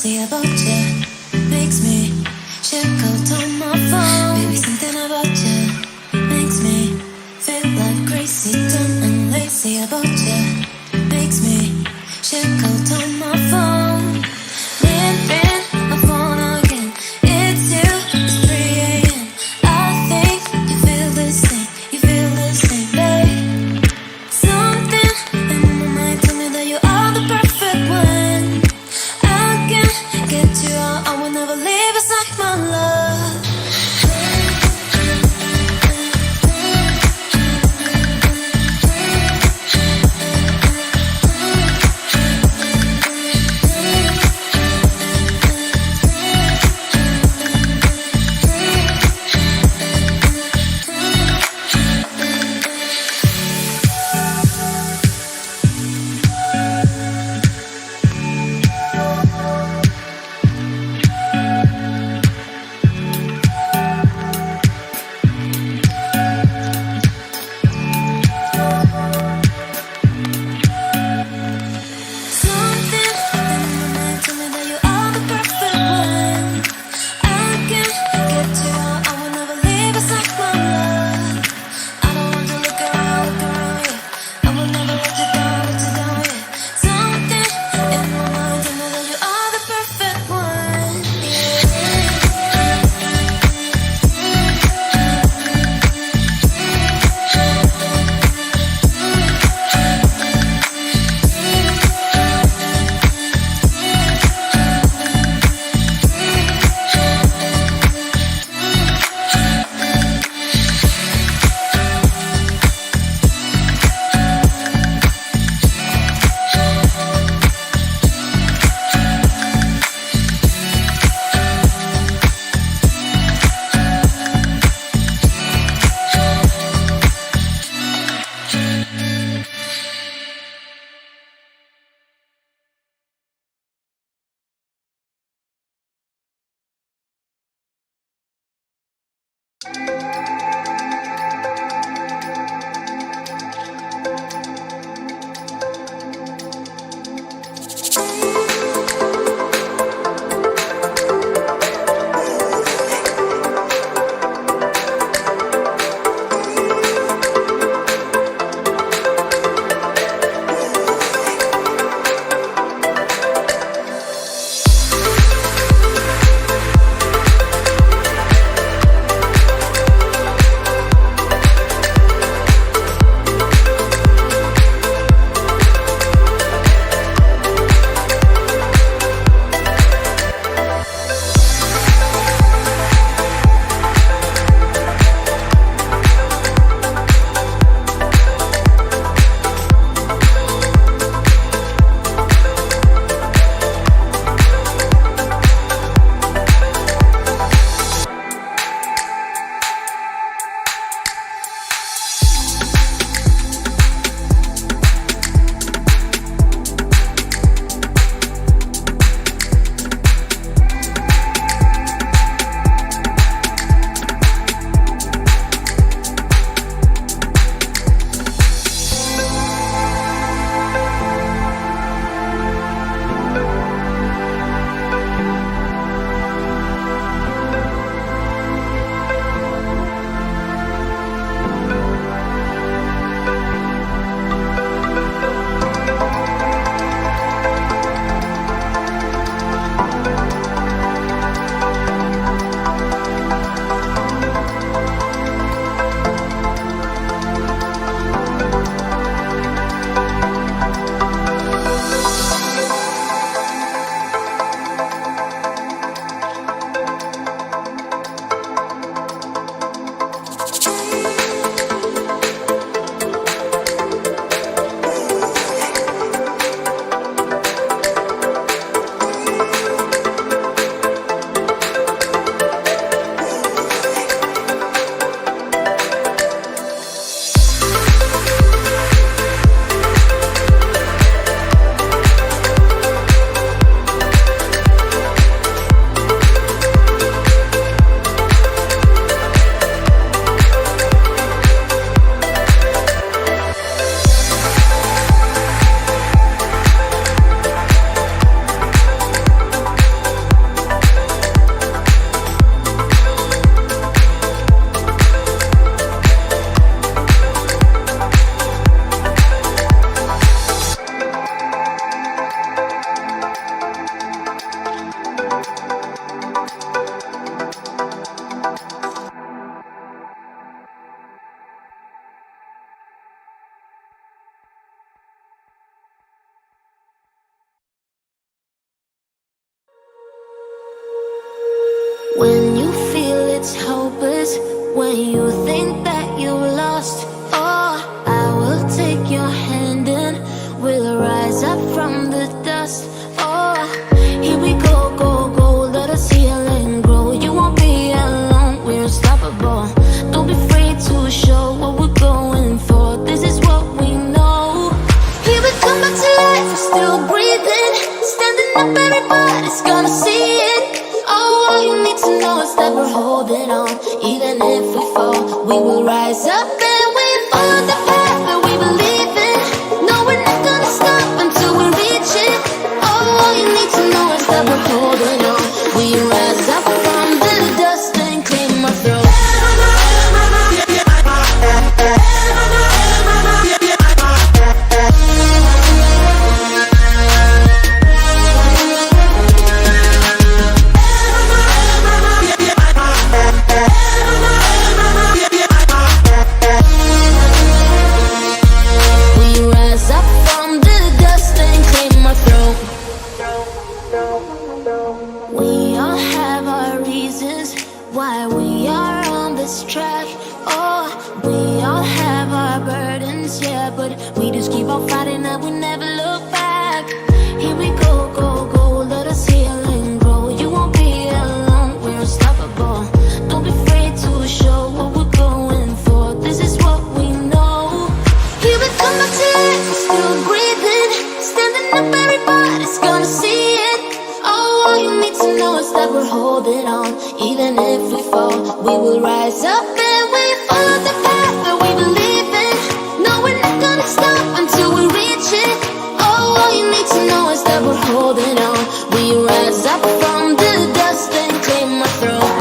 crazy about you. Makes me check out on my phone. Baby, something about you makes me feel like crazy, dumb and lazy about you. Makes me check out on my phone. Ring my phone again. It's you. It's 3 a.m. I think you feel the same. You feel the same, babe. Something in my mind tell me that you are the perfect one. I can't get you out. I will never leave you. When you feel it's hopeless, when you think that you lost, oh, I will take your hand and we'll rise up from the dust. Oh, here we go, go, go, let us heal and grow. You won't be alone, we're unstoppable. Don't be afraid to show what we're going for. This is what we know. Here we come back to life, we're still breathing. Standing up, everybody's gonna see it. Oh, all you need to know is that we're holding on. Even if we fall, we will rise up and we follow the path that we believe in. No, we're not gonna stop until we reach it. Oh, all you need to know is that we're holding on. We rise up from the dust and clear my throat. We all have our reasons why we are on this track. Oh, we all have our burdens, yeah, but we just keep on fighting and we never look back. Here we go, go, go, let us heal and grow. You won't be alone, we're unstoppable. Don't be afraid to show what we're going for. This is what we know. Here we come back to life, we're still breathing. Standing up, everybody's gonna see it. Oh, all you need to know is that we're holding on. Even if we fall, we will rise up and we follow the path that we believe in. No, we're not gonna stop until we reach it. Oh, all you need to know is that we're holding on. We rise up from the dust and clear my throat.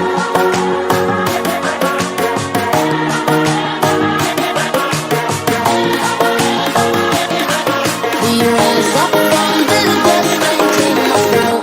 We rise up from the dust and clear my throat.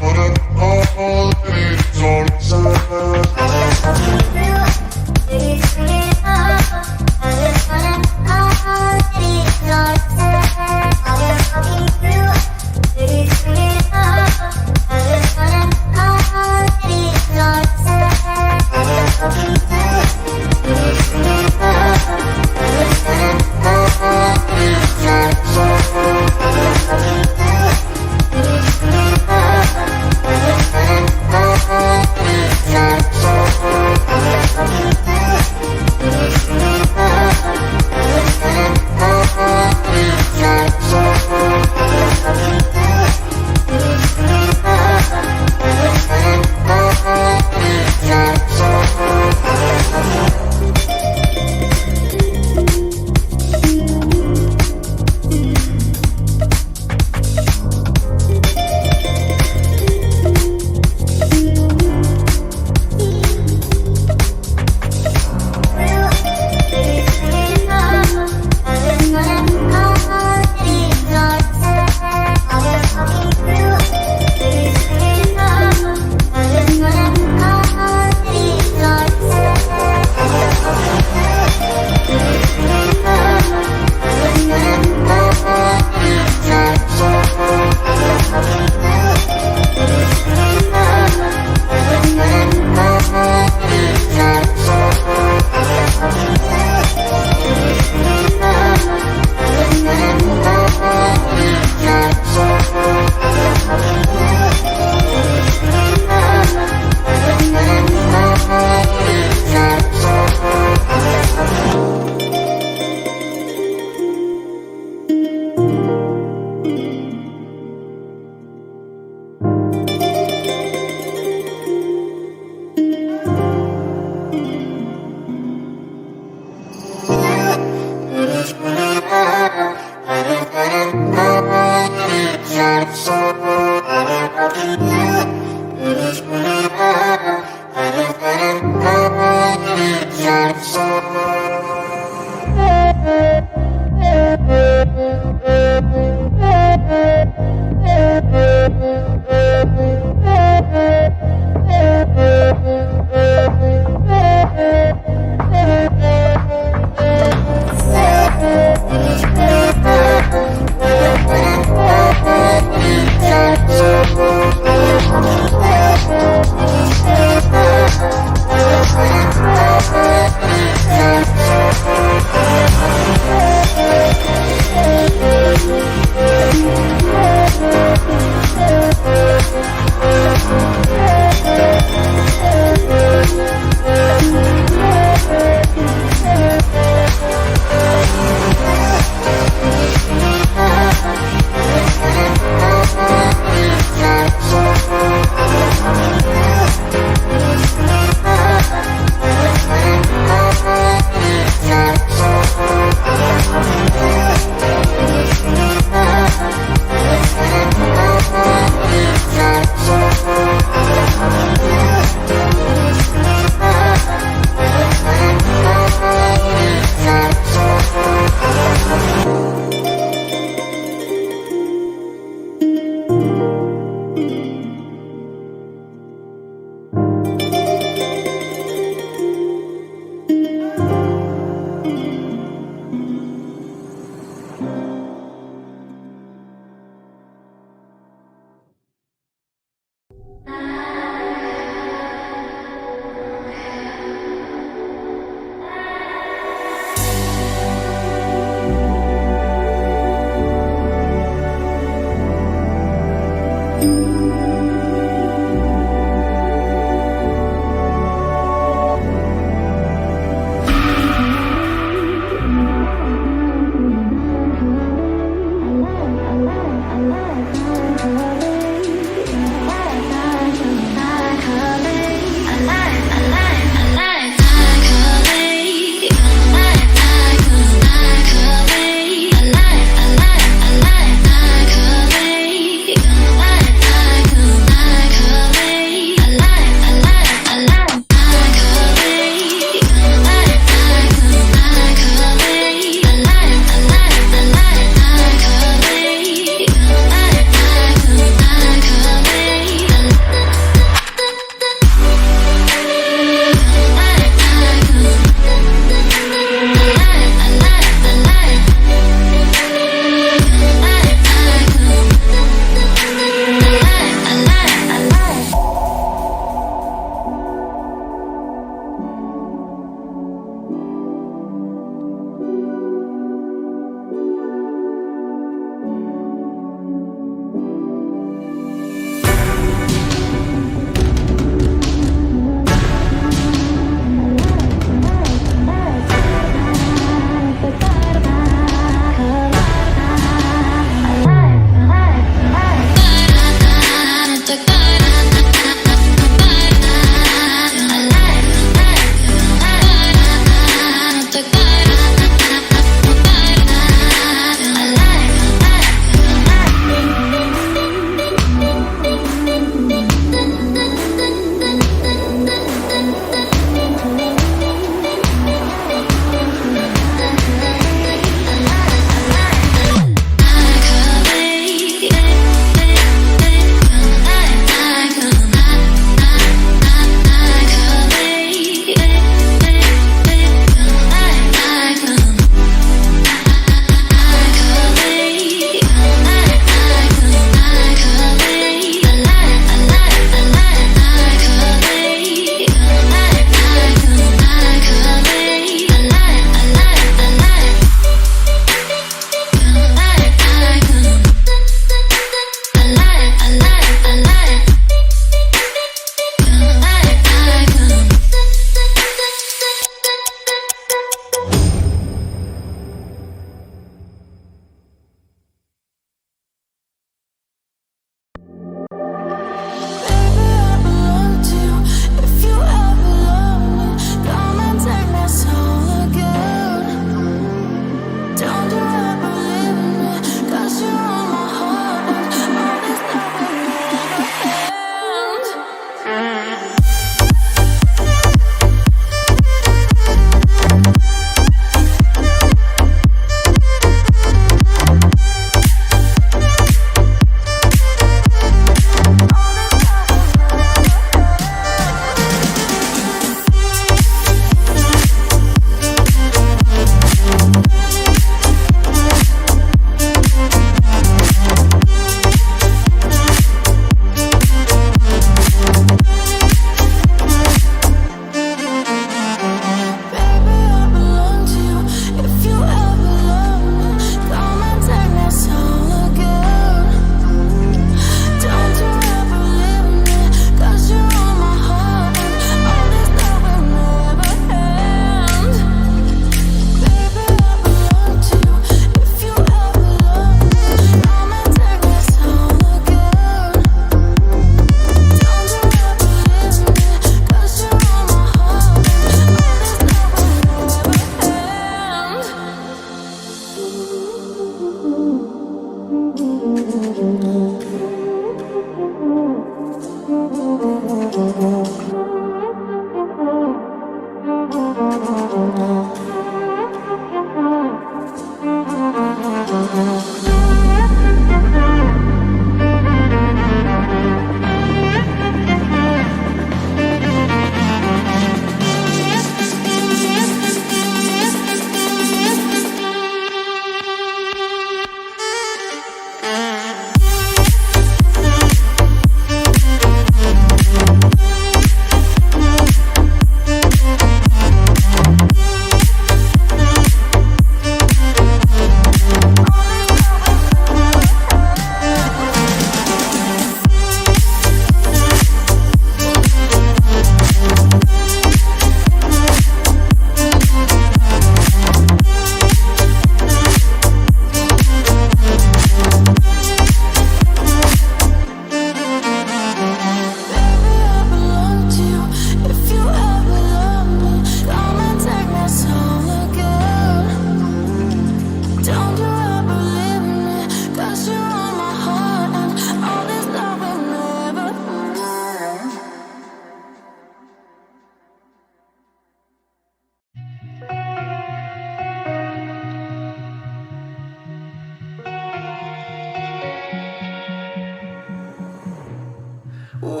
I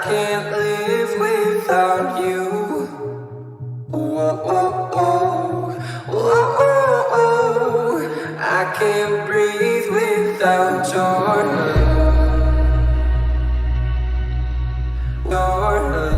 can't live without you. I can't breathe without your love. Your love.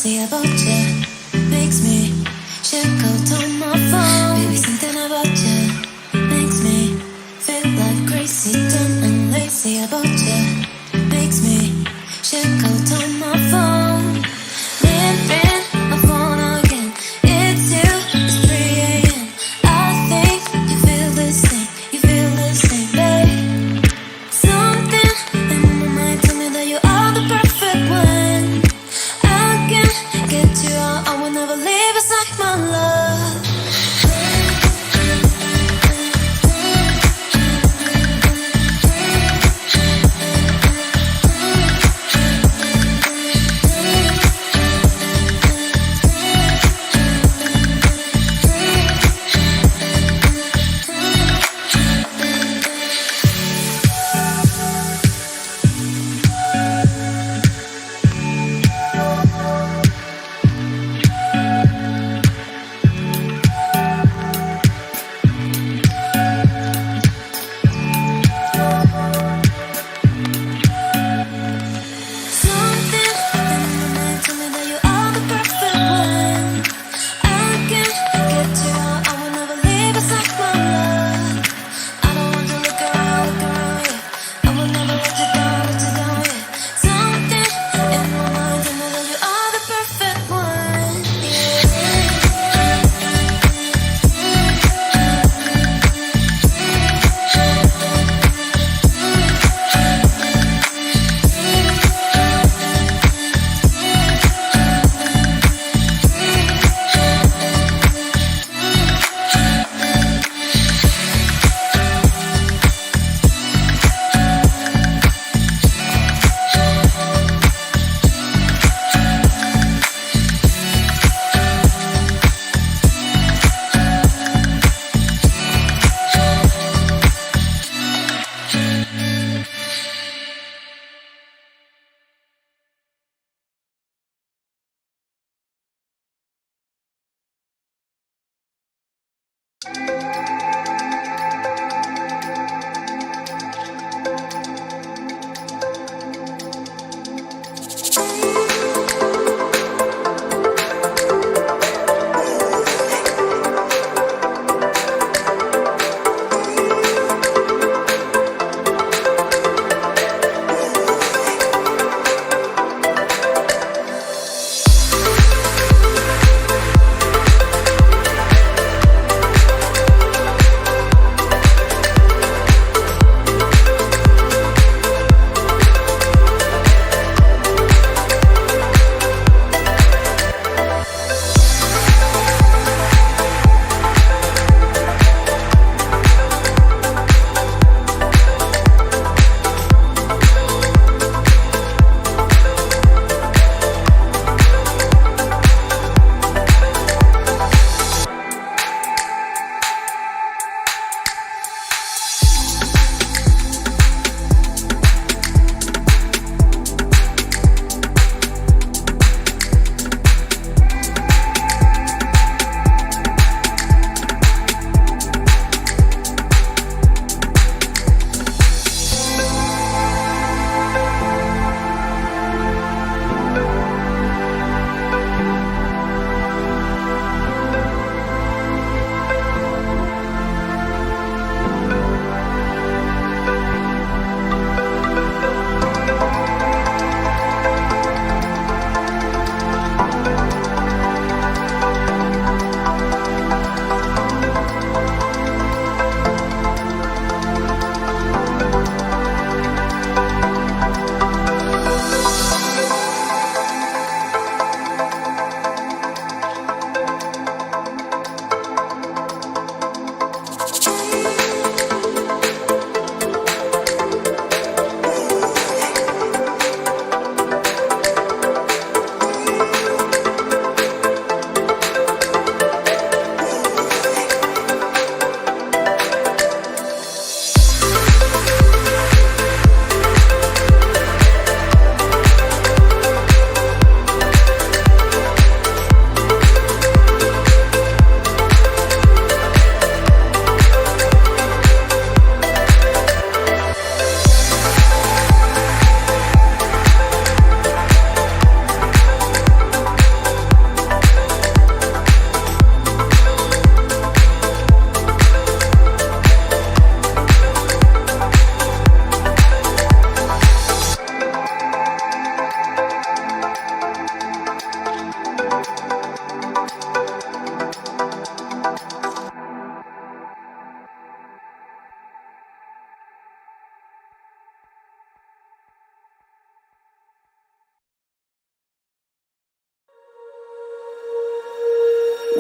lazy about you. Makes me check out on my phone. Baby, something about you makes me feel like crazy, dumb and lazy about you. Makes me check out on my phone. Ring my phone again. It's you, it's 3 a.m. I think you feel this thing, babe. Something in my mind tell me that you are the perfect one. I can't get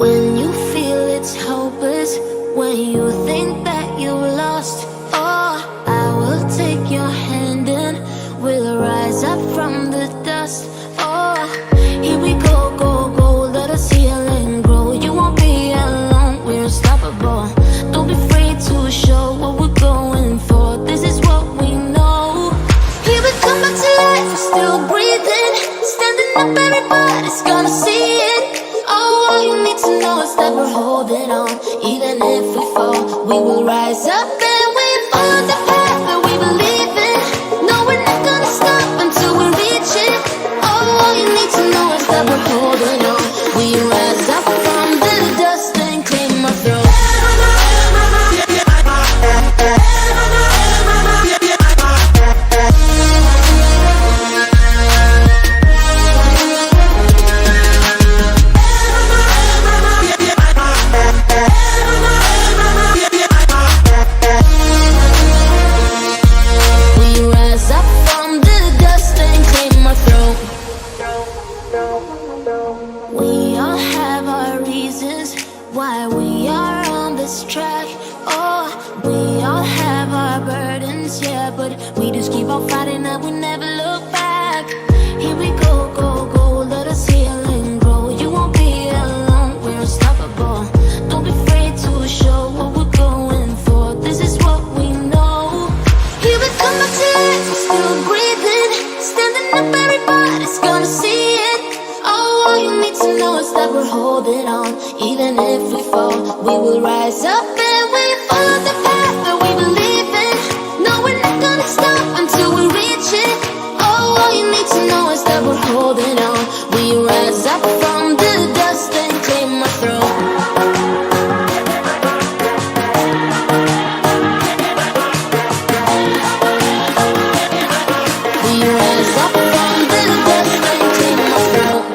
When you feel it's hopeless, when you think that you lost, oh, I will take your hand and we'll rise up from the dust. Oh, here we go, go, go, let us heal and grow. You won't be alone, we're unstoppable. Don't be afraid to show what we're going for. This is what we know. Here we come back to life, we're still breathing. Standing up, everybody's gonna see it. Oh, all you need to know is that we're holding on. Even if we fall, we will rise up and we follow the path that we believe in. No, we're not gonna stop until we reach it. Oh, all you need to know is that we're holding on. We rise up from the dust and claim our throne. We all have our reasons why we are on this track. Oh, we all have our burdens, yeah, but we just keep on fighting and we never look back. Here we go, go, go, let us heal and grow. You won't be alone, we're unstoppable. Don't be afraid to show what we're going for. This is what we know. Here we come back to life, we're still breathing. Standing up, everybody's gonna see it. Oh, all you need to know is that we're holding on. Even if we fall, we will rise up and we follow the path that we believe in. No, we're not gonna stop until we reach it. Oh, all you need to know is that we're holding on. We rise up from the dust and claim our throne. We rise up from the dust and claim our throne.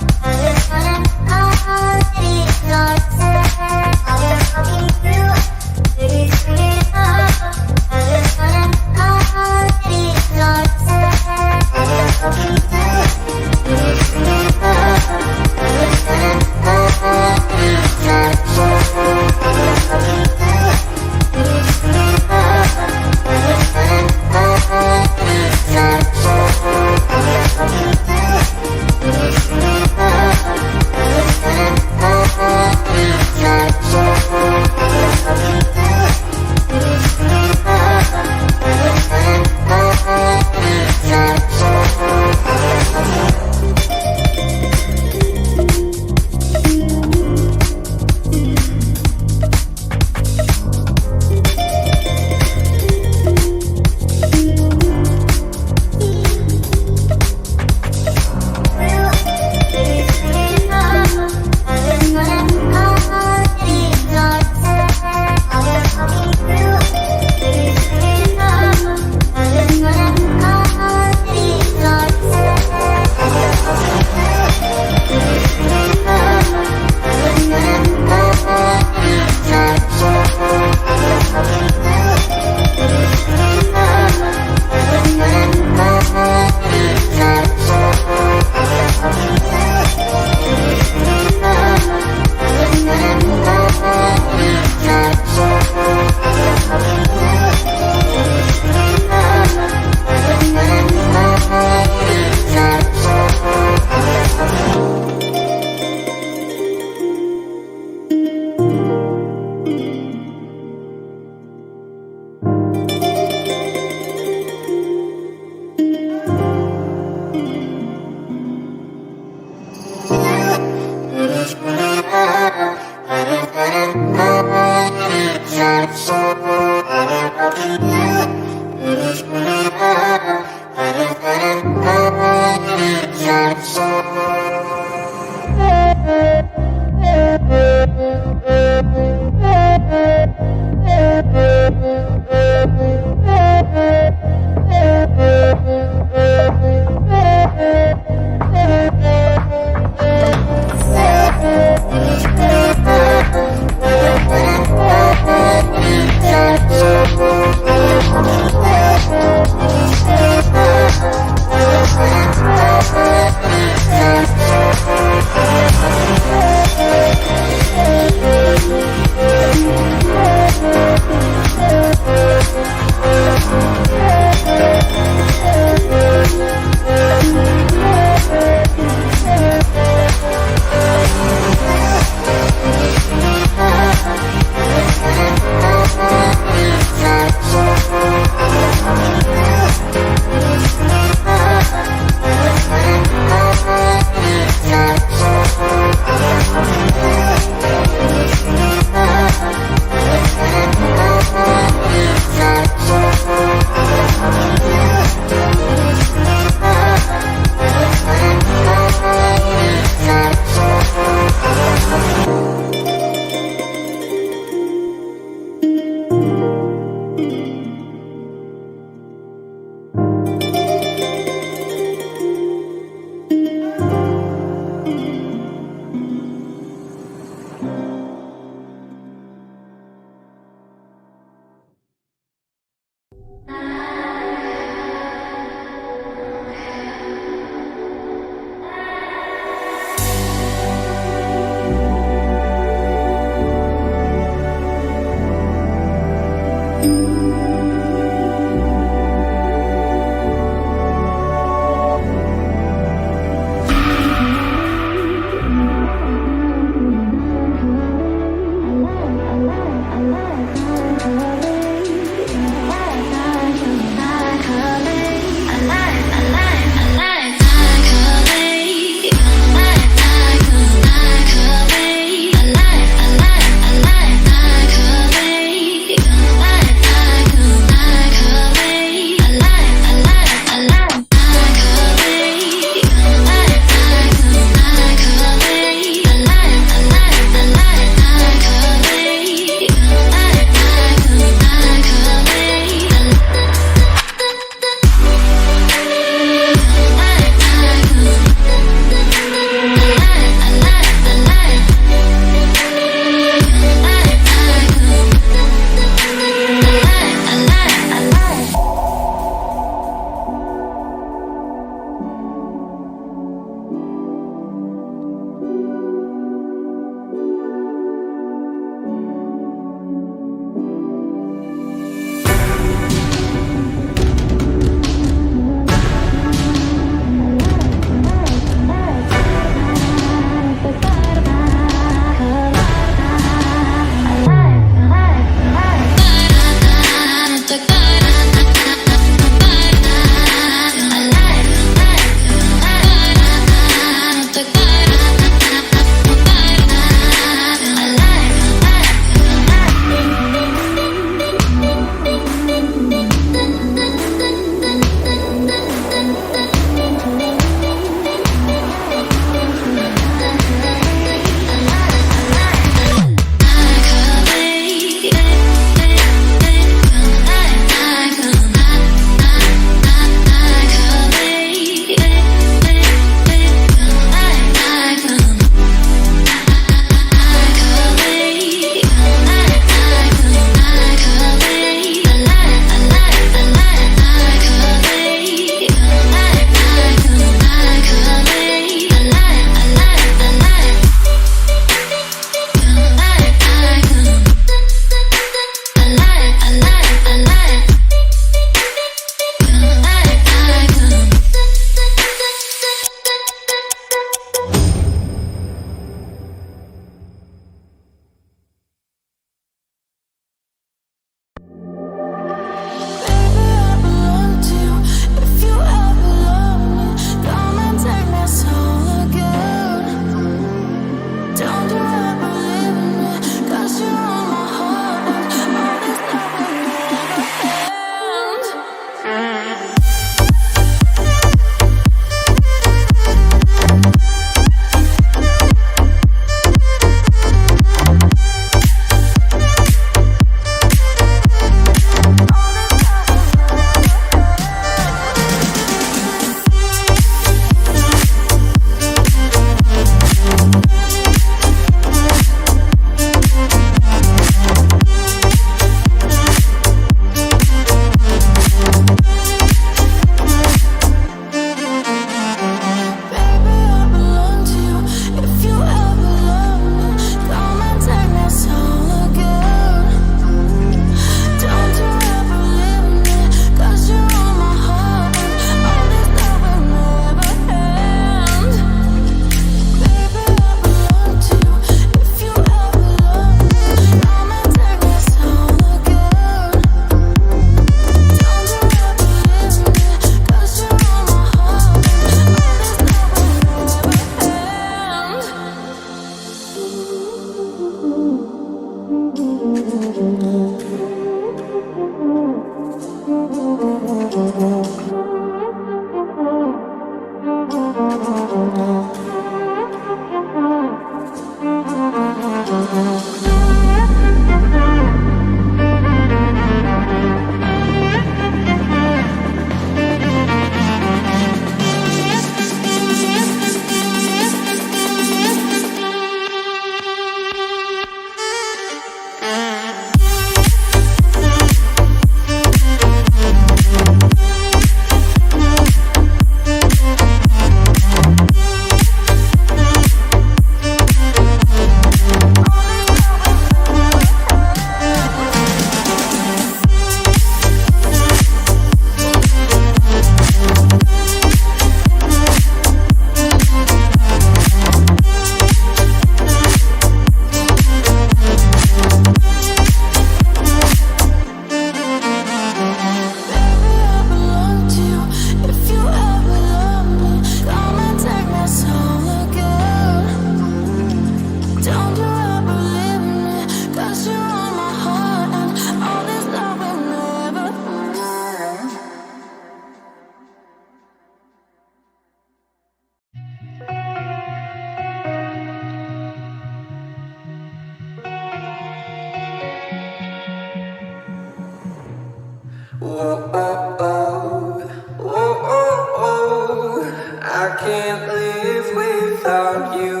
Oh, oh, oh, oh, oh, oh. I can't live without you.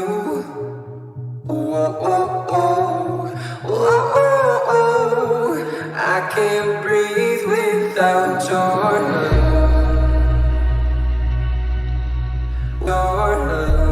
Oh, oh, oh, oh, oh, oh. I can't breathe without your love. Your love.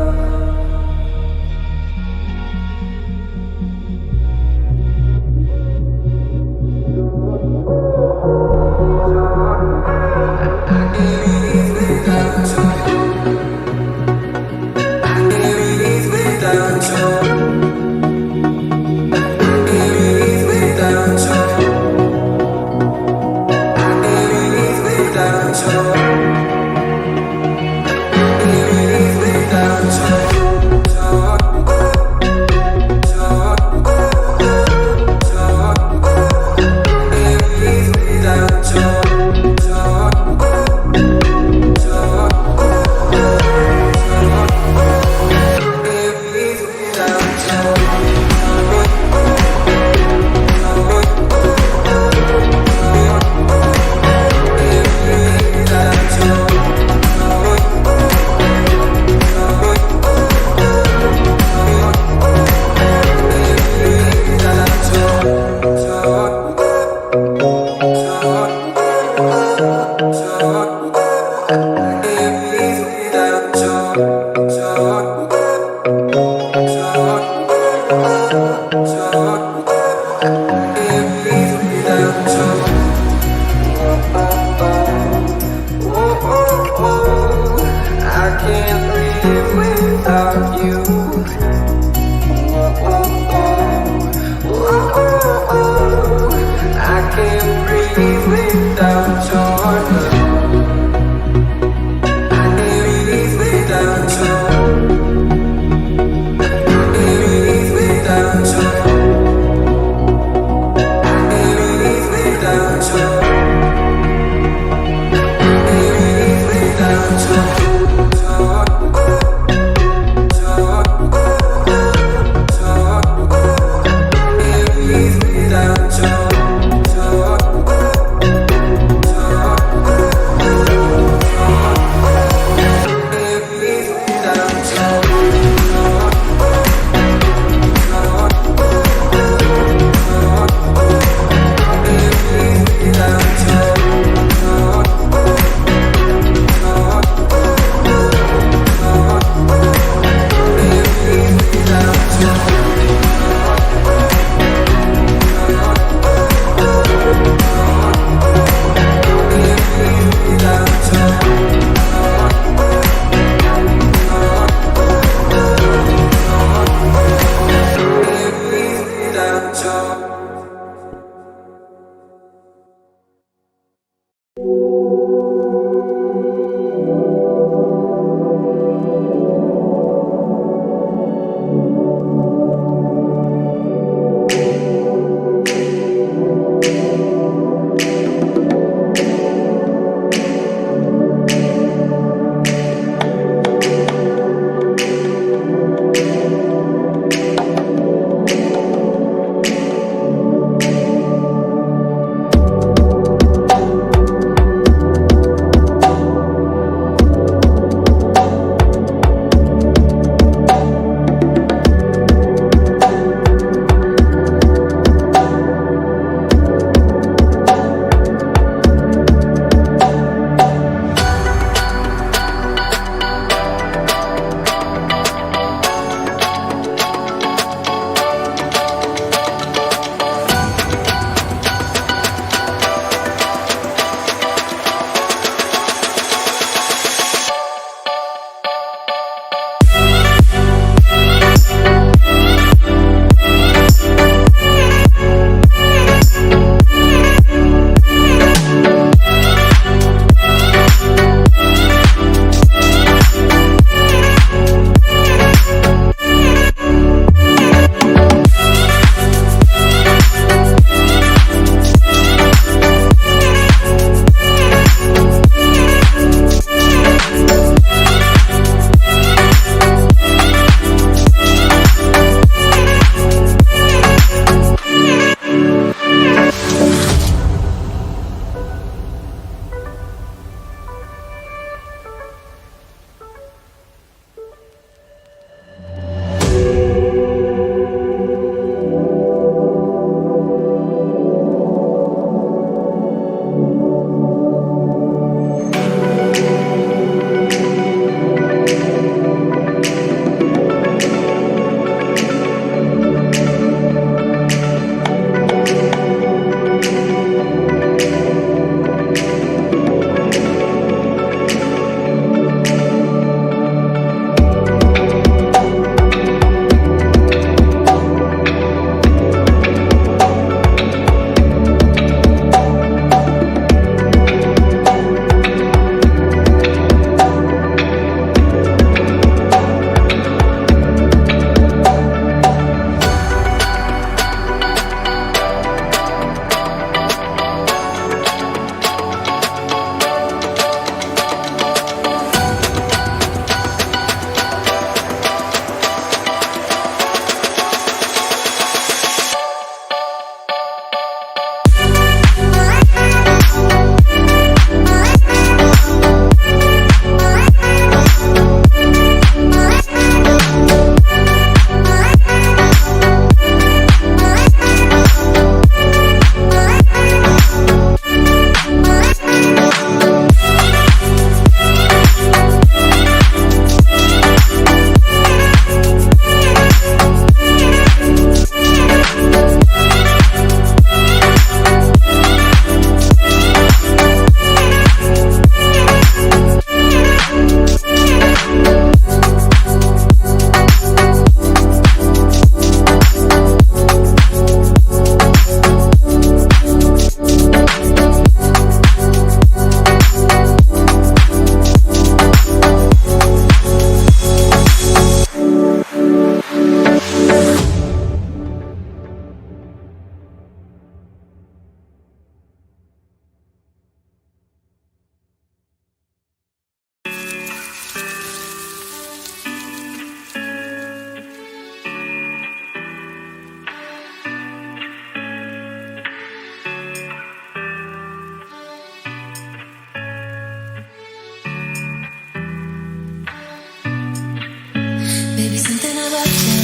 something about you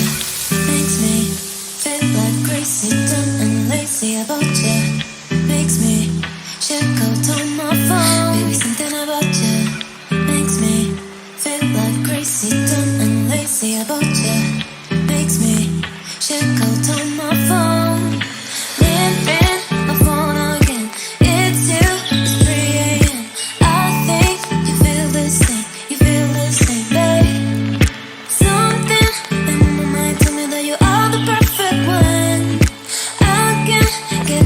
makes me feel like crazy, dumb and lazy about you. Makes me check out on my phone. Baby, something about you makes me feel like crazy, dumb and lazy about you. Makes me check out on my phone. Leaving my phone again. It's you, it's 3 a.m. I think you feel the same, babe. Something in my mind tell me that you are the perfect one. I can't get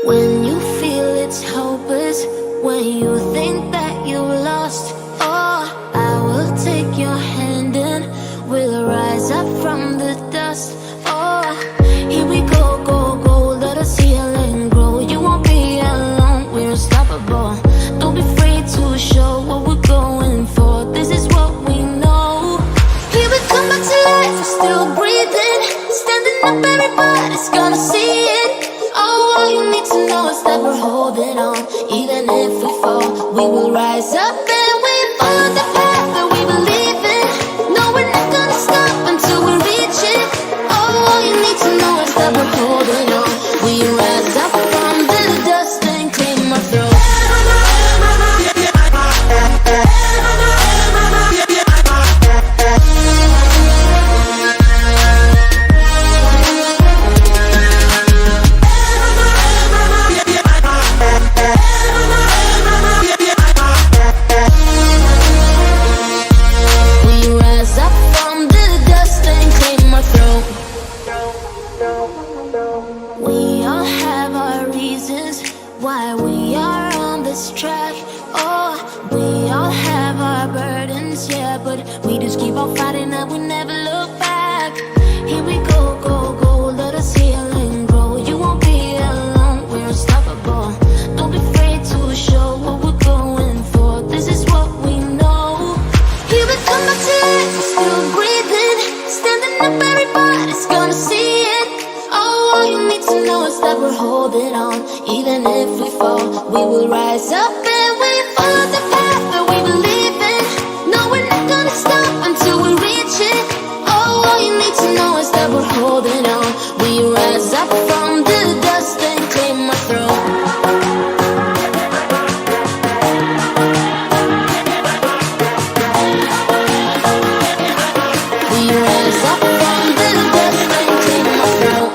When you feel it's hopeless, when you think that you lost, oh, I will take your hand and we'll rise up from the dust. Oh, here we go, go, go, let us heal and grow. You won't be alone, we're unstoppable. Don't be afraid to show what we're going for. This is what we know. Here we come back to life, we're still breathing. Standing up, everybody's gonna see it. Oh, all you need to know is that we're holding on. Even if we fall, we will rise up and we follow the path that we believe in. No, we're not gonna stop until we reach it. Oh, all you need to know is that we're holding on. We rise up from the dust and clean my throat. We all have our reasons why we are on this track. Oh, we all have our burdens, yeah, but we just keep on fighting and we never look back. Here we go, go, go, let us heal and grow. You won't be alone, we're unstoppable. Don't be afraid to show what we're going for. This is what we know. Here we come back to life, we're still breathing. Standing up, everybody's gonna see it. Oh, all you need to know is that we're holding on. Even if we fall, we will rise up and we follow the path that we believe in. No, we're not gonna stop until we reach it. Oh, all you need to know is that we're holding on. We rise up from the dust and clear my throat. We rise up from the dust and clear my throat.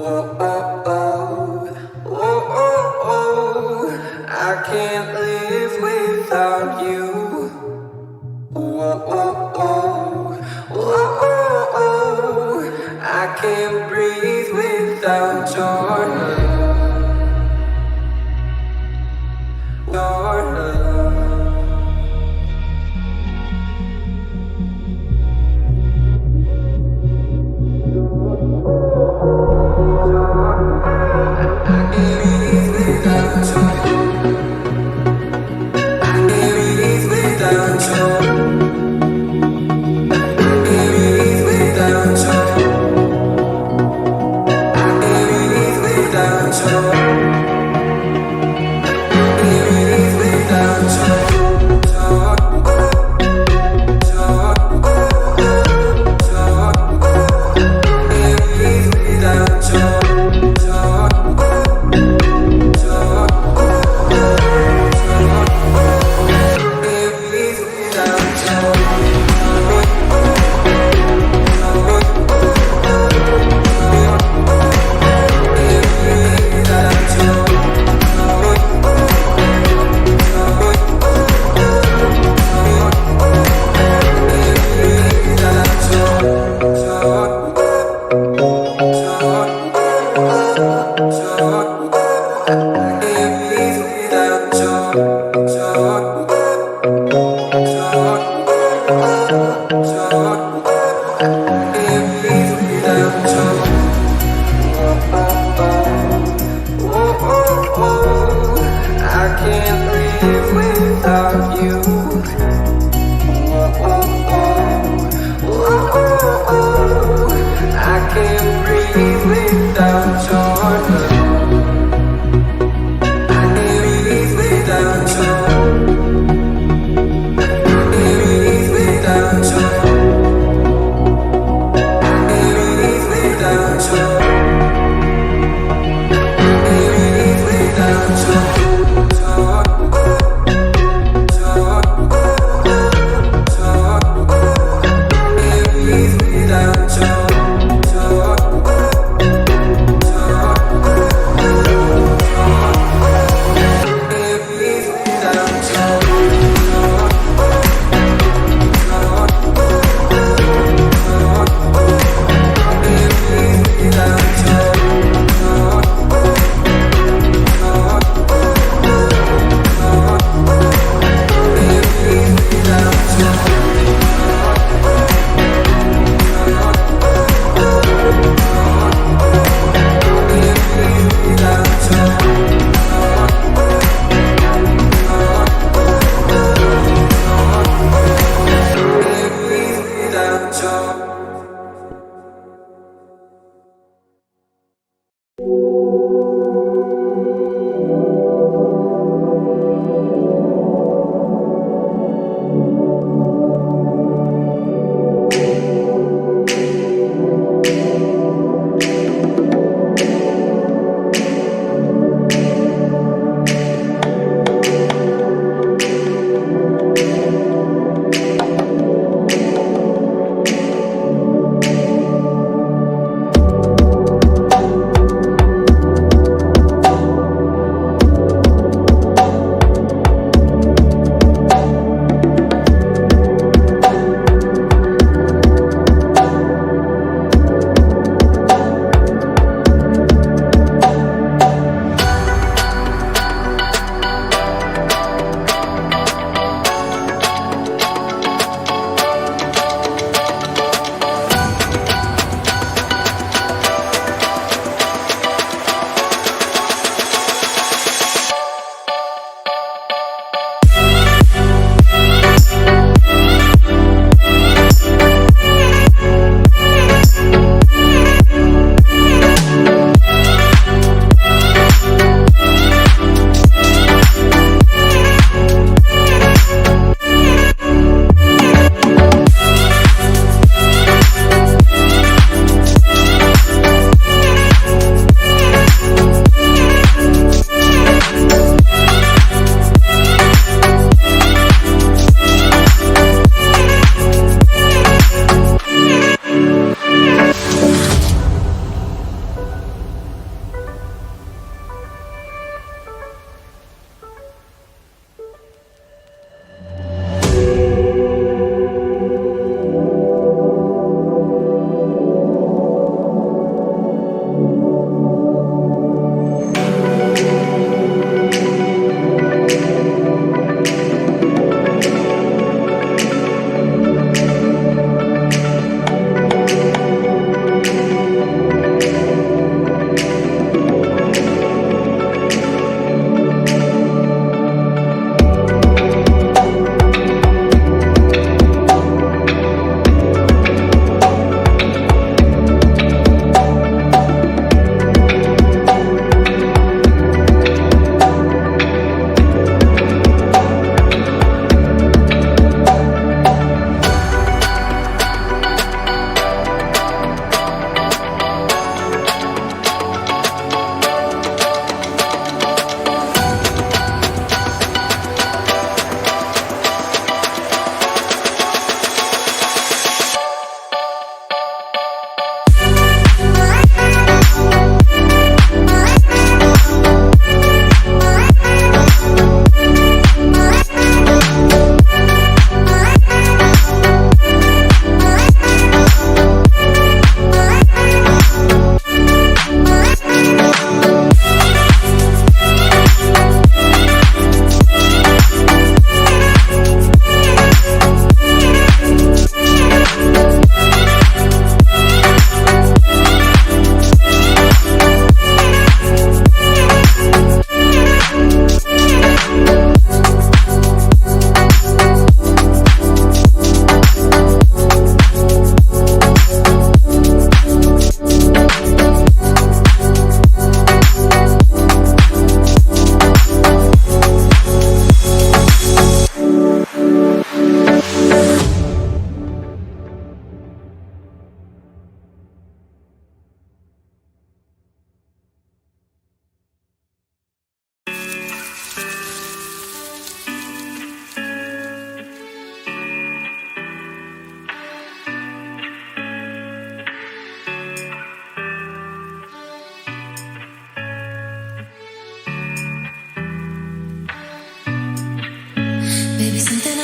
I can't live without you. I can't breathe without your love.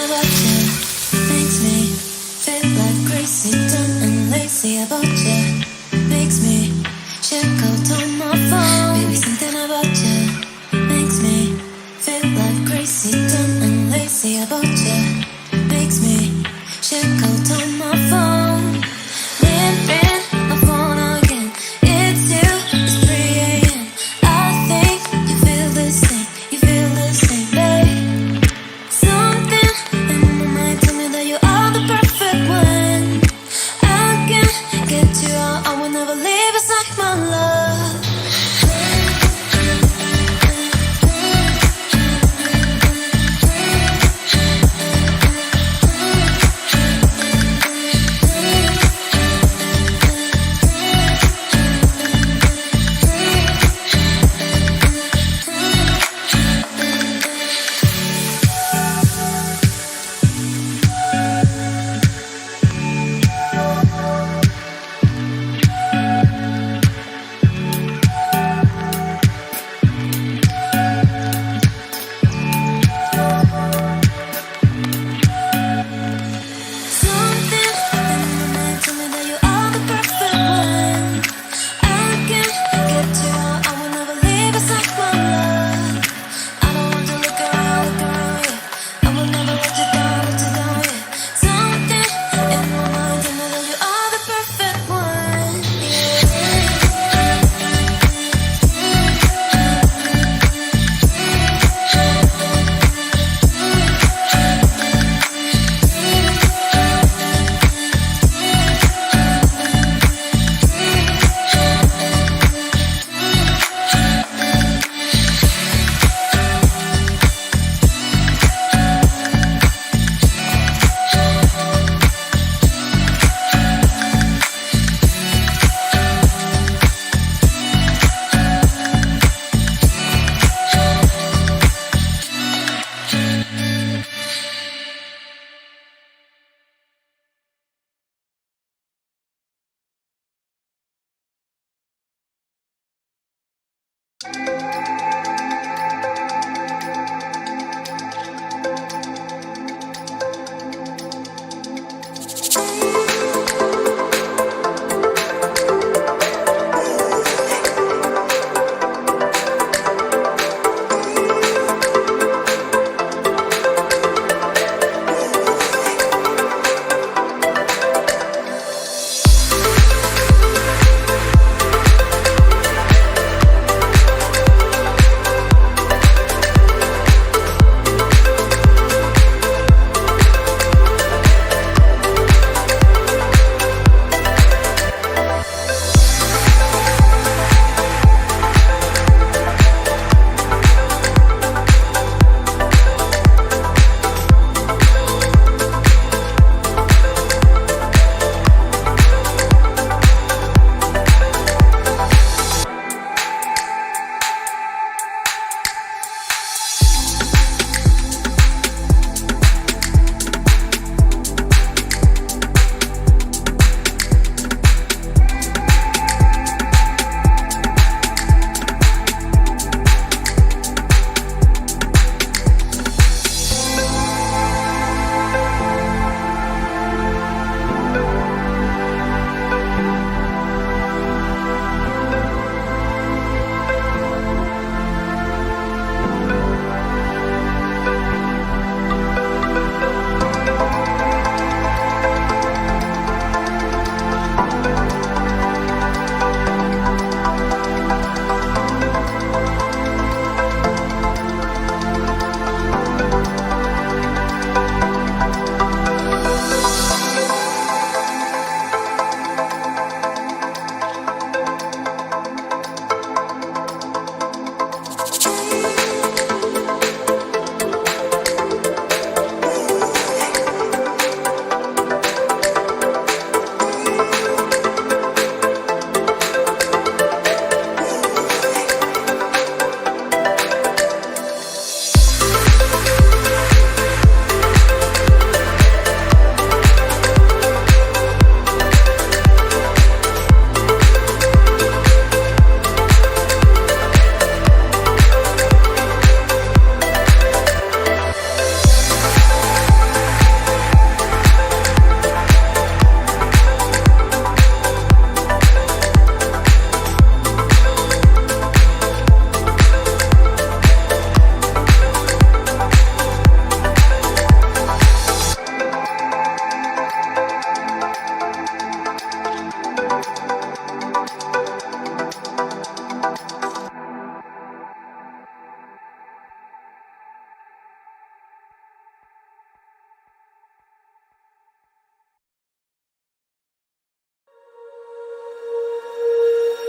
about you makes me feel like crazy, dumb and lazy about you. Makes me check out on my phone. Baby, something about you makes me feel like crazy, dumb and lazy about you. Makes me check out on my phone. Ring my phone again. It's you. It's 3 a.m. I think you feel the same. You feel the same, babe. Something in my mind tell me that you are the perfect one. I can't get you out. I will never leave aside my love.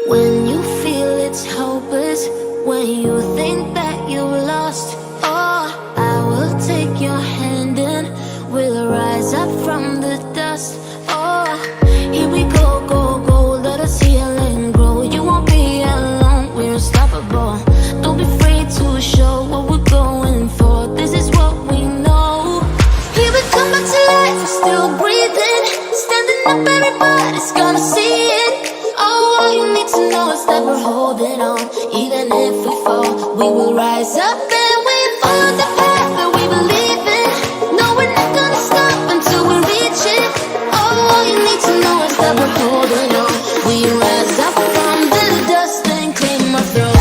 When you feel it's hopeless, when you think that you lost, oh, I will take your hand and we'll rise up from the dust. Oh, here we go, go, go, let us heal and grow. You won't be alone, we're unstoppable. Don't be afraid to show what we're going for. This is what we know. Here we come back to life, we're still breathing. Standing up, everybody's gonna see it. Oh, all you need to know is that we're holding on. Even if we fall, we will rise up and we follow the path that we believe in. No, we're not gonna stop until we reach it. Oh, all you need to know is that we're holding on. We rise up from the dust and claim our throne.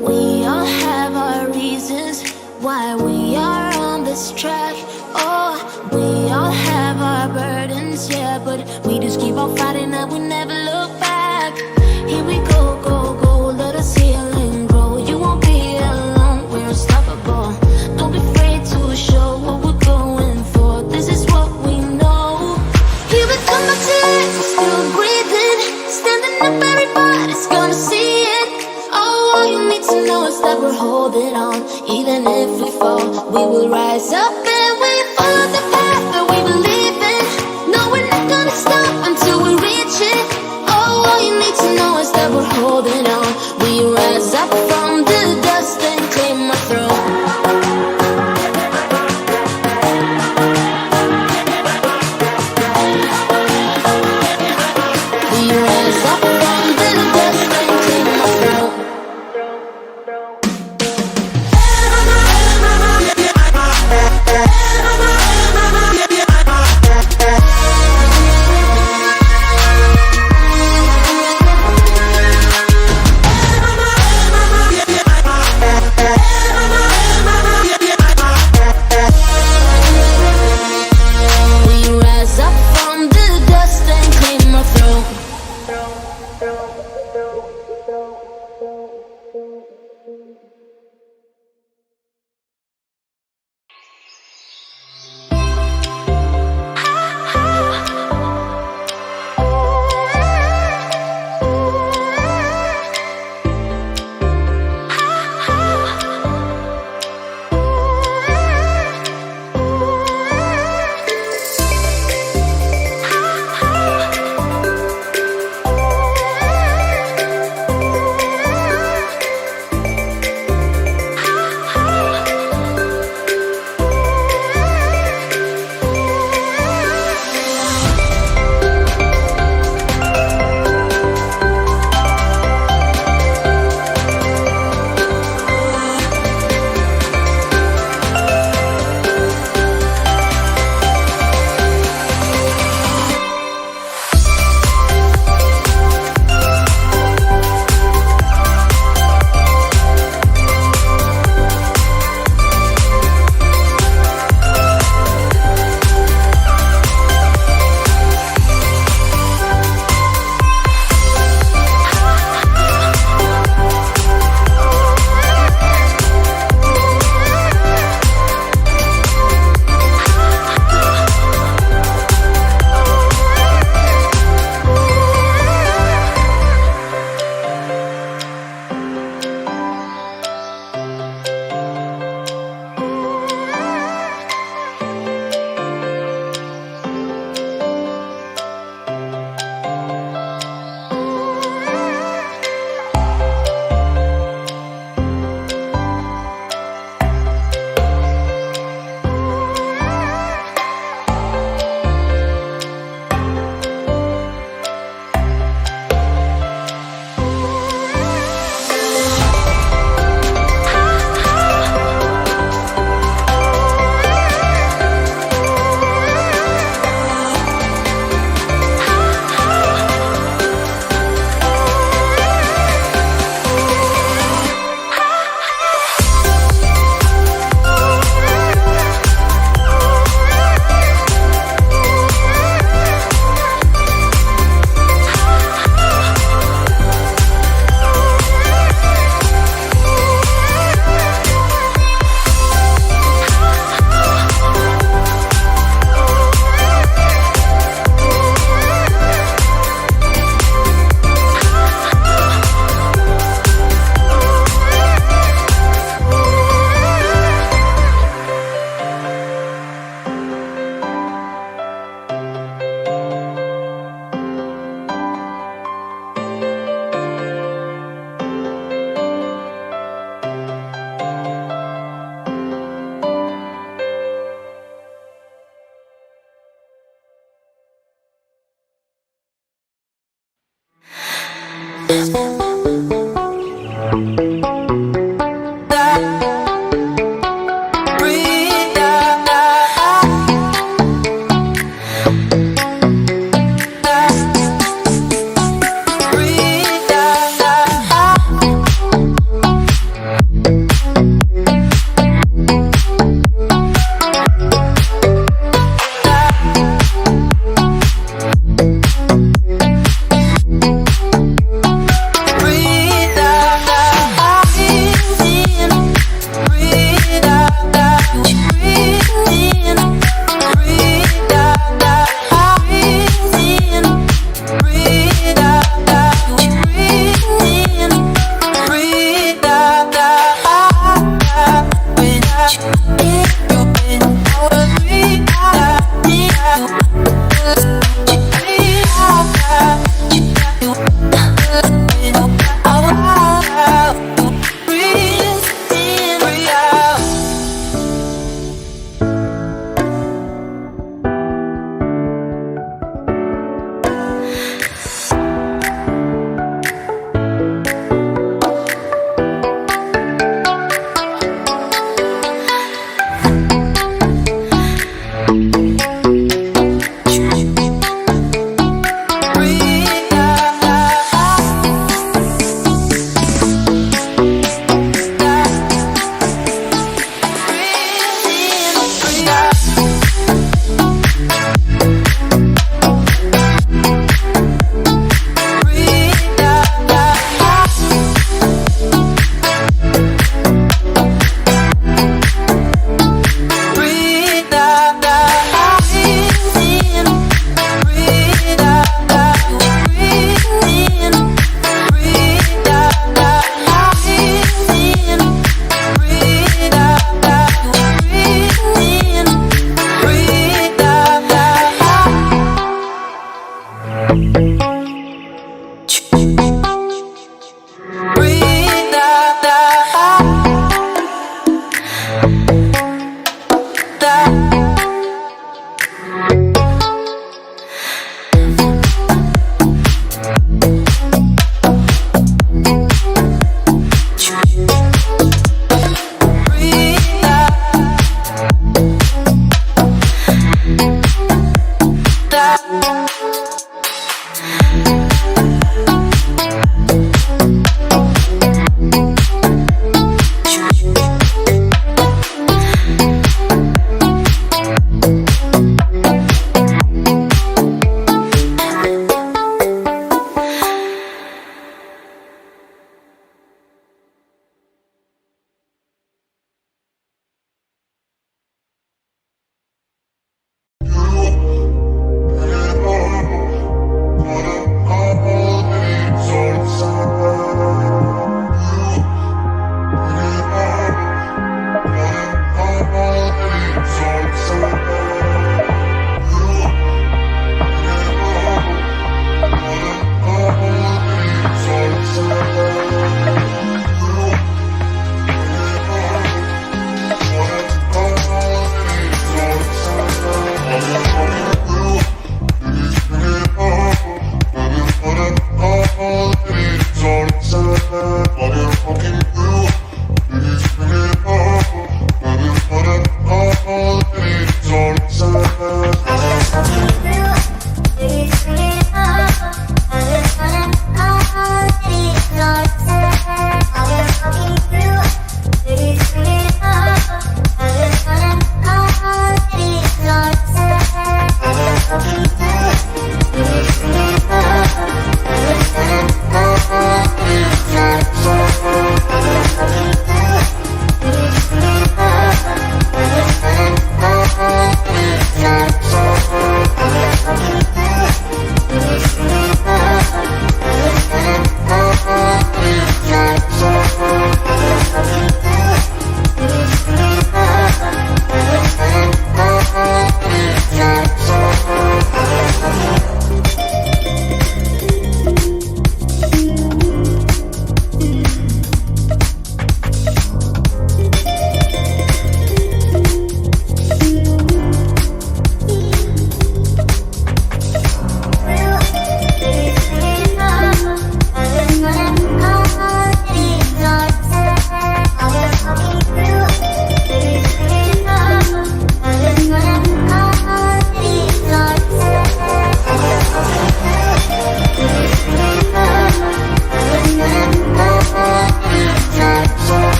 We all have our reasons why we are on this track. Oh, we all have our burdens, yeah, but we just keep on fighting and we never look back. Here we go, go, go, let us heal and grow. You won't be alone, we're unstoppable. Don't be afraid to show what we're going for. This is what we know. Here we come back to life, we're still breathing. Standing up, everybody's gonna see it. Oh, all you need to know is that we're holding on. Even if we fall, we will rise up and we follow the path that we believe in. No, we're not gonna stop until we reach it. Oh, all you need to know is that we're holding on. We rise up from the dust and claim our throne. We rise up from the dust and claim our throne.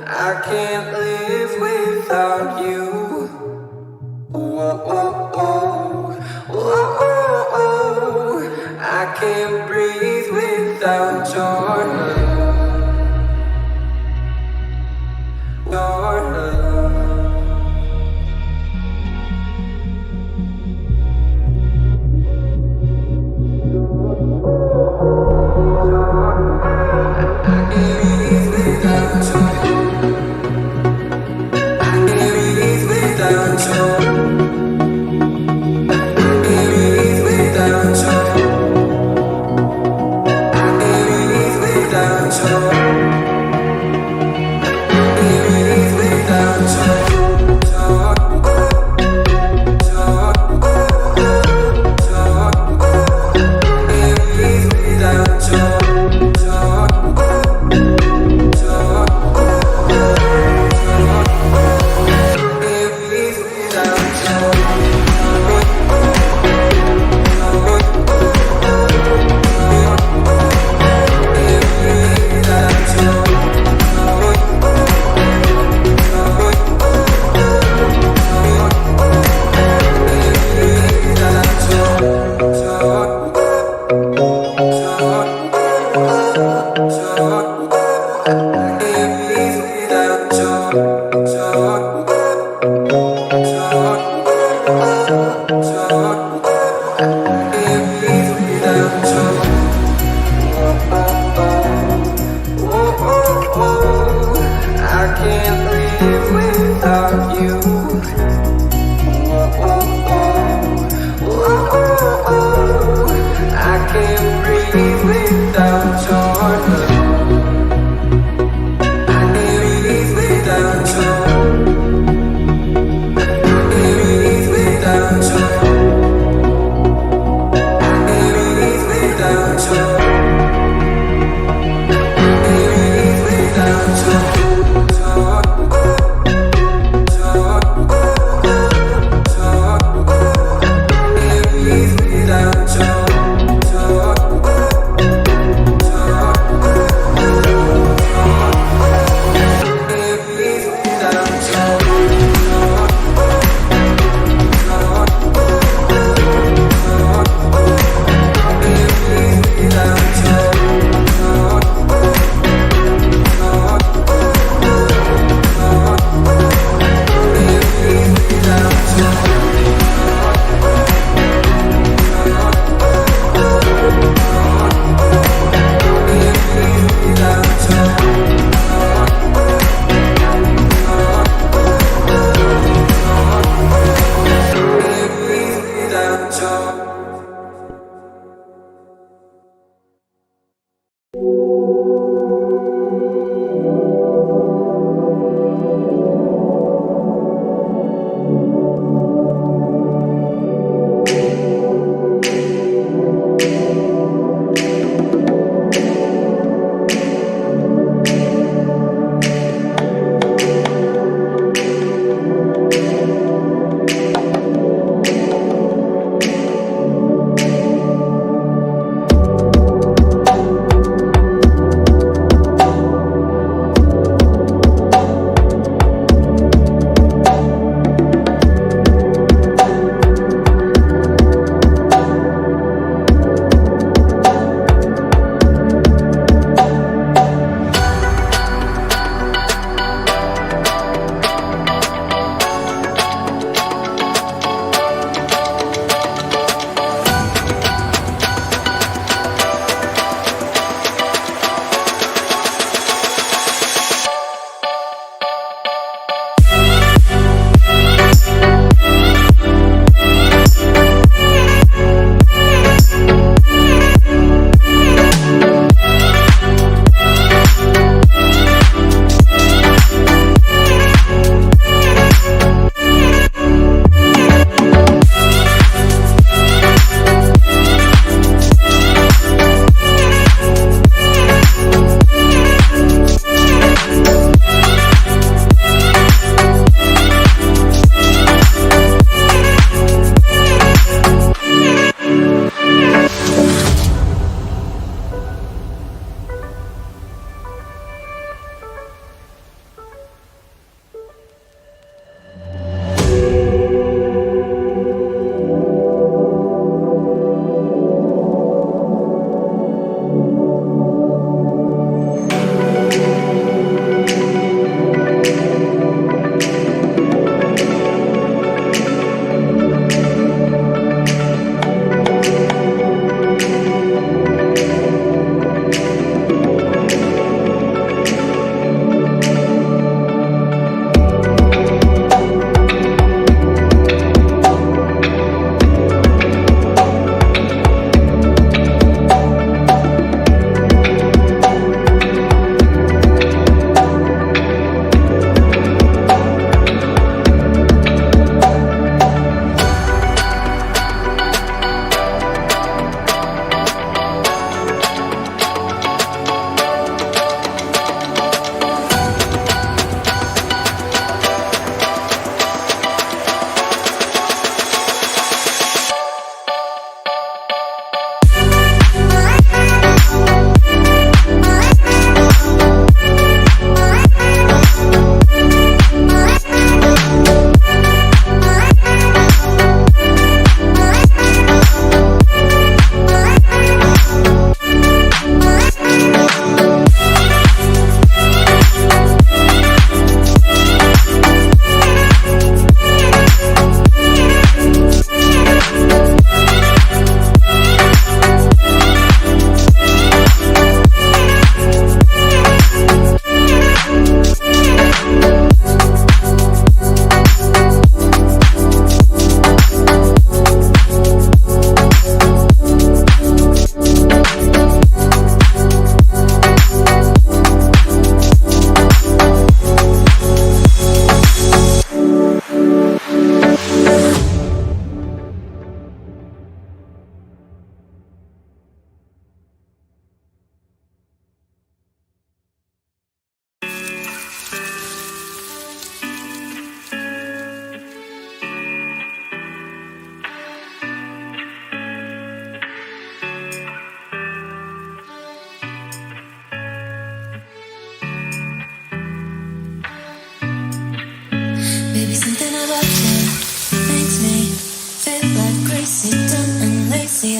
I can't live without you. I can't breathe without your love.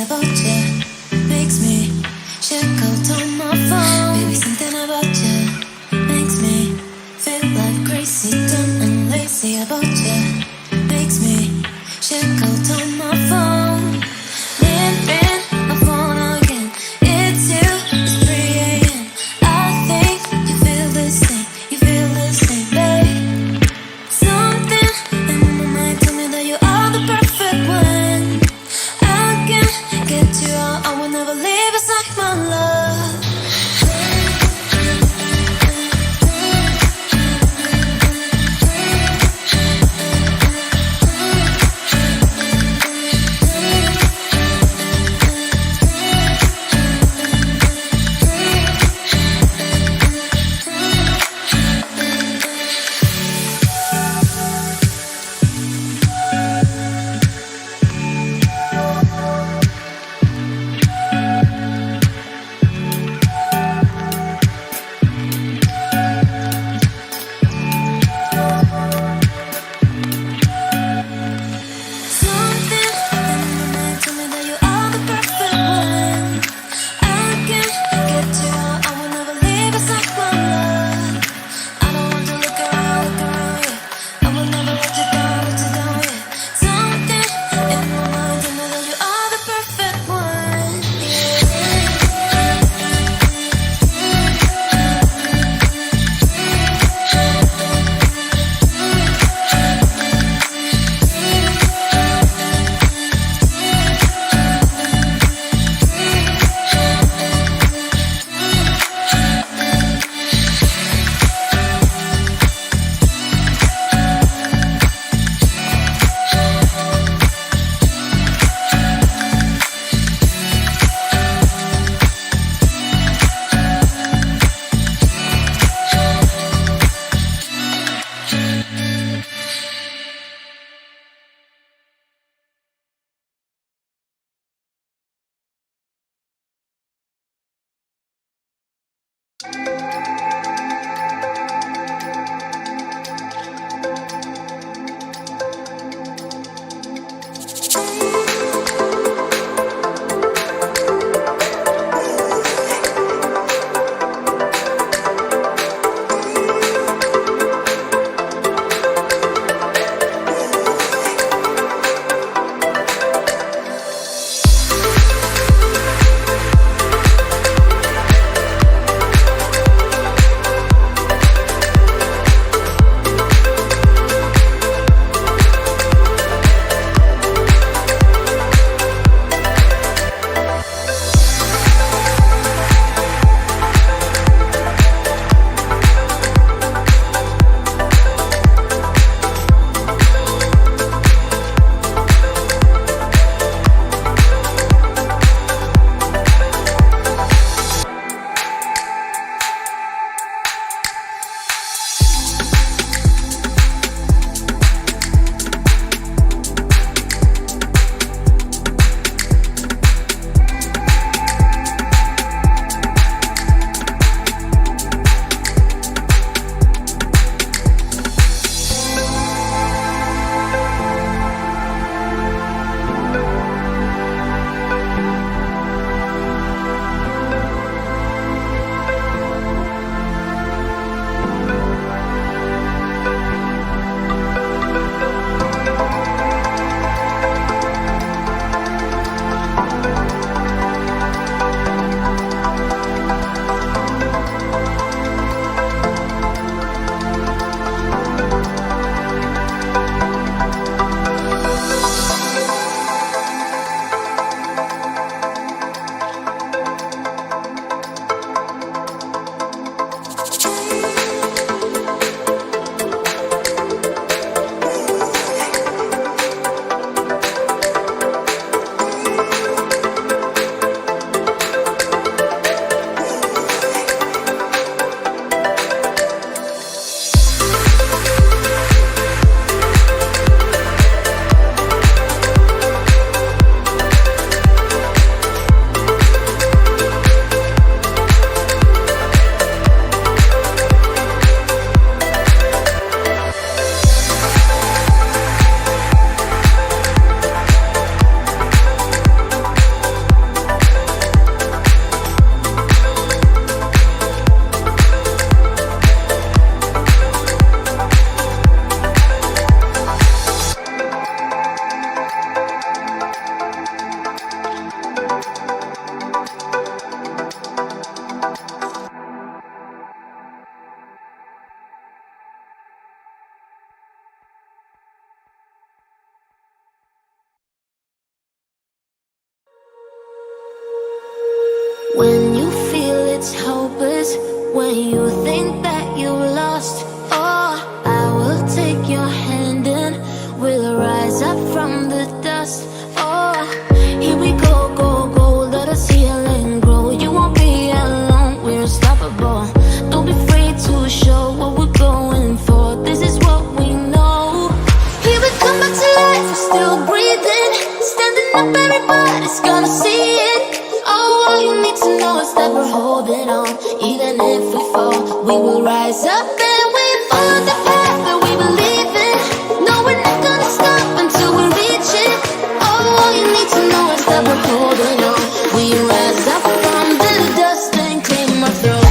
about you makes me check out on my phone. Baby, something about you makes me feel like crazy, dumb and lazy about you makes me check out on my phone. Ring my phone again. It's you. It's 3 a.m. I think you feel the same. You feel the same, babe. Something in my mind tell me that you are the perfect one. I can't get you out. I will never leave beside my love. When you feel it's hopeless, when you think that you lost, oh, I will take your hand and we'll rise up from the dust. Oh, here we go, go, go, let us heal and grow. You won't be alone, we're unstoppable. Don't be afraid to show what we're going for. This is what we know. Here we come back to life, we're still breathing. Standing up, everybody's gonna see it. Oh, all you need to know is that we're holding on. Even if we fall, we will rise up and we follow the path that we believe in. No, we're not gonna stop until we reach it. Oh, all you need to know is that we're holding on. We rise up from the dust and claim our throne.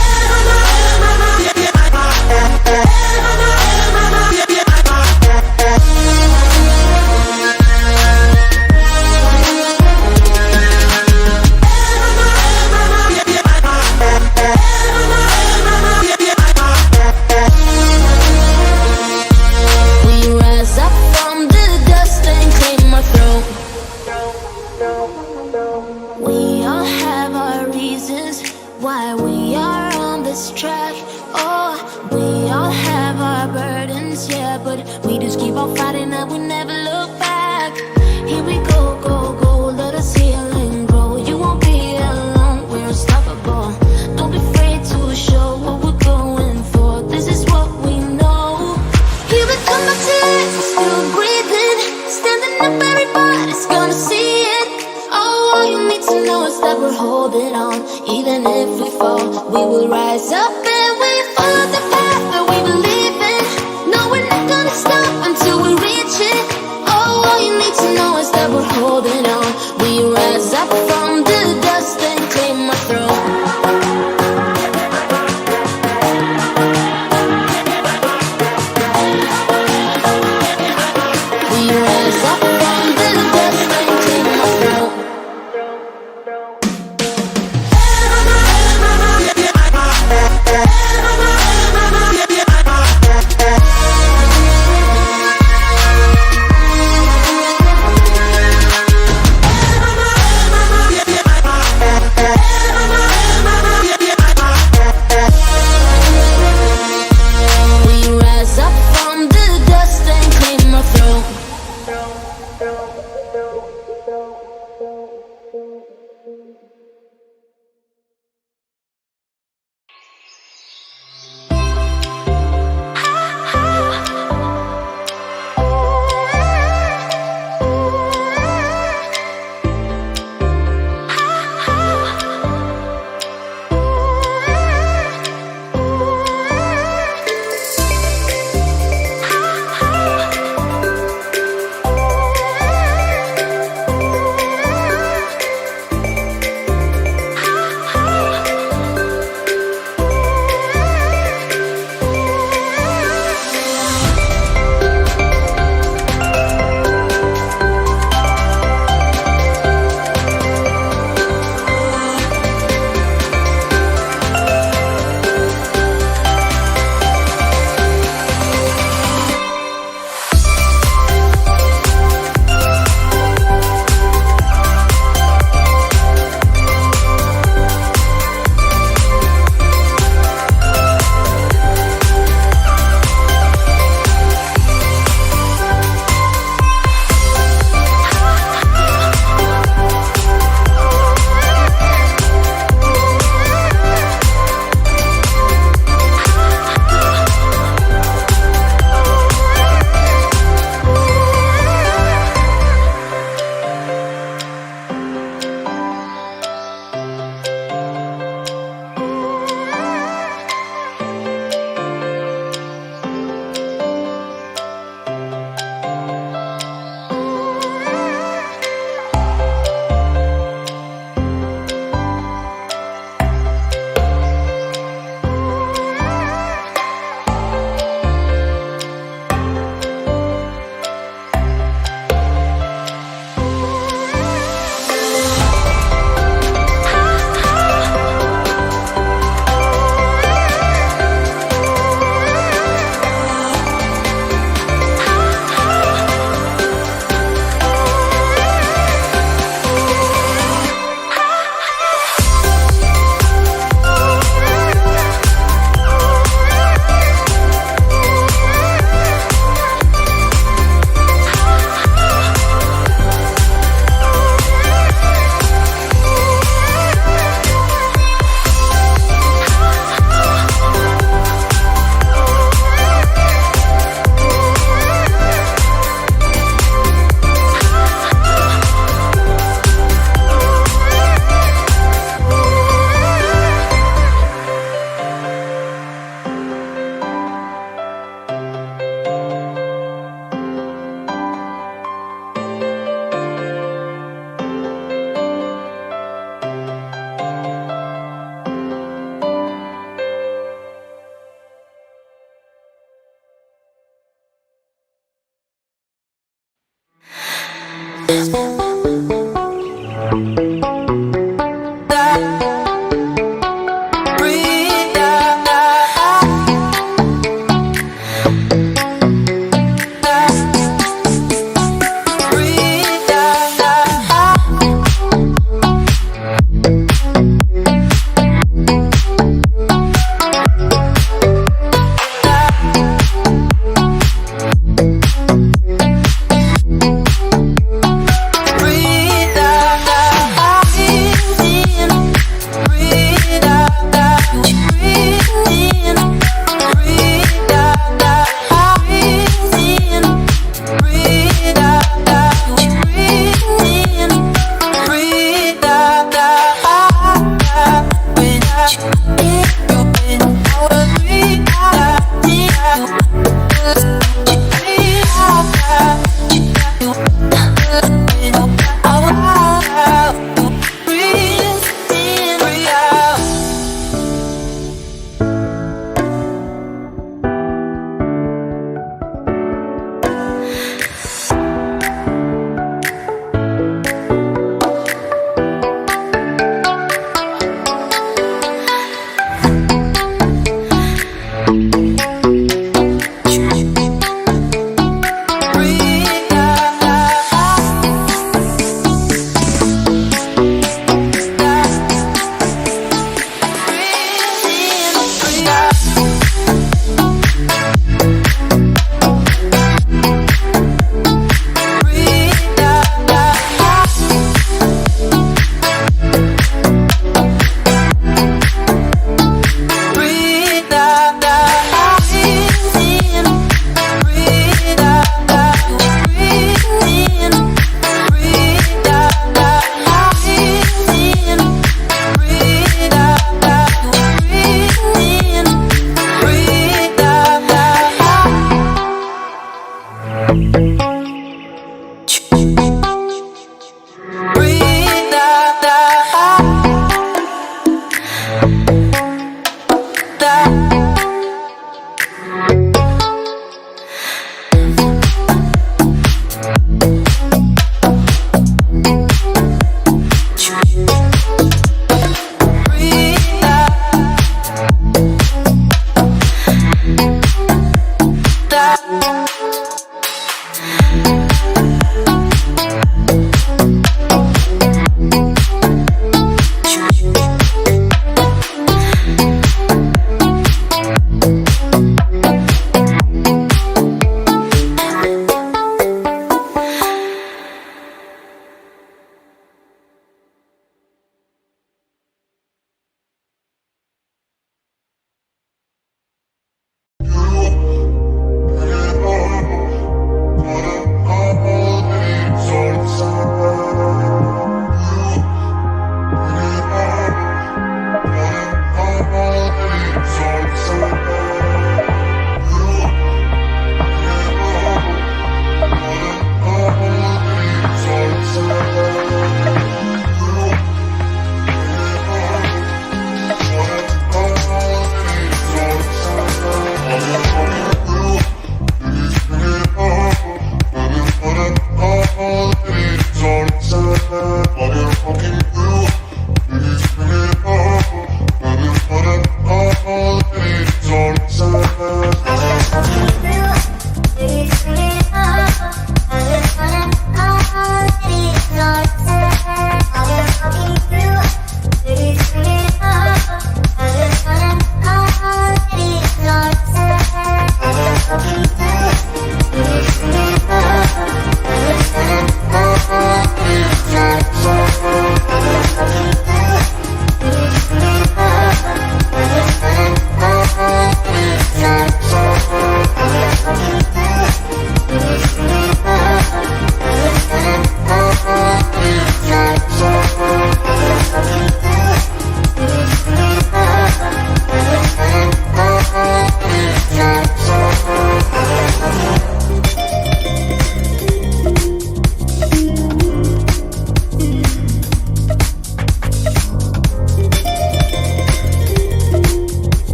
We all have our reasons why we are on this track. Oh, we all have our burdens, yeah, but we just keep on fighting and we never look back. Here we go, go, go, let us heal and grow. You won't be alone, we're unstoppable. Don't be afraid to show what we're going for. This is what we know. Here we come back to life, we're still breathing. Standing up, everybody's gonna see it. All you need to know is that we're holding on. Even if we fall, we will rise up and we follow the path that we believe in. No, we're not gonna stop until we reach it. Oh, all you need to know is that we're holding on. We rise up from the dust and claim our throne. We rise up from the dust and claim our throne.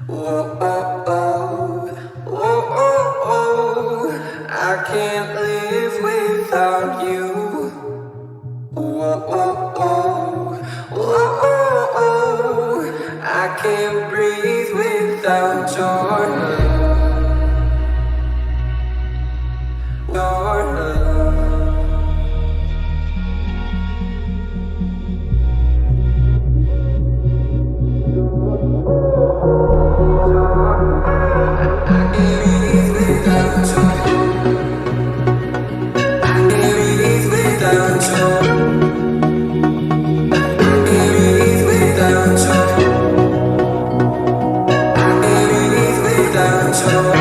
Oh, oh, oh, oh, oh, oh. I can't live without you. Oh, oh, oh, oh, oh, oh. I can't breathe without your love. So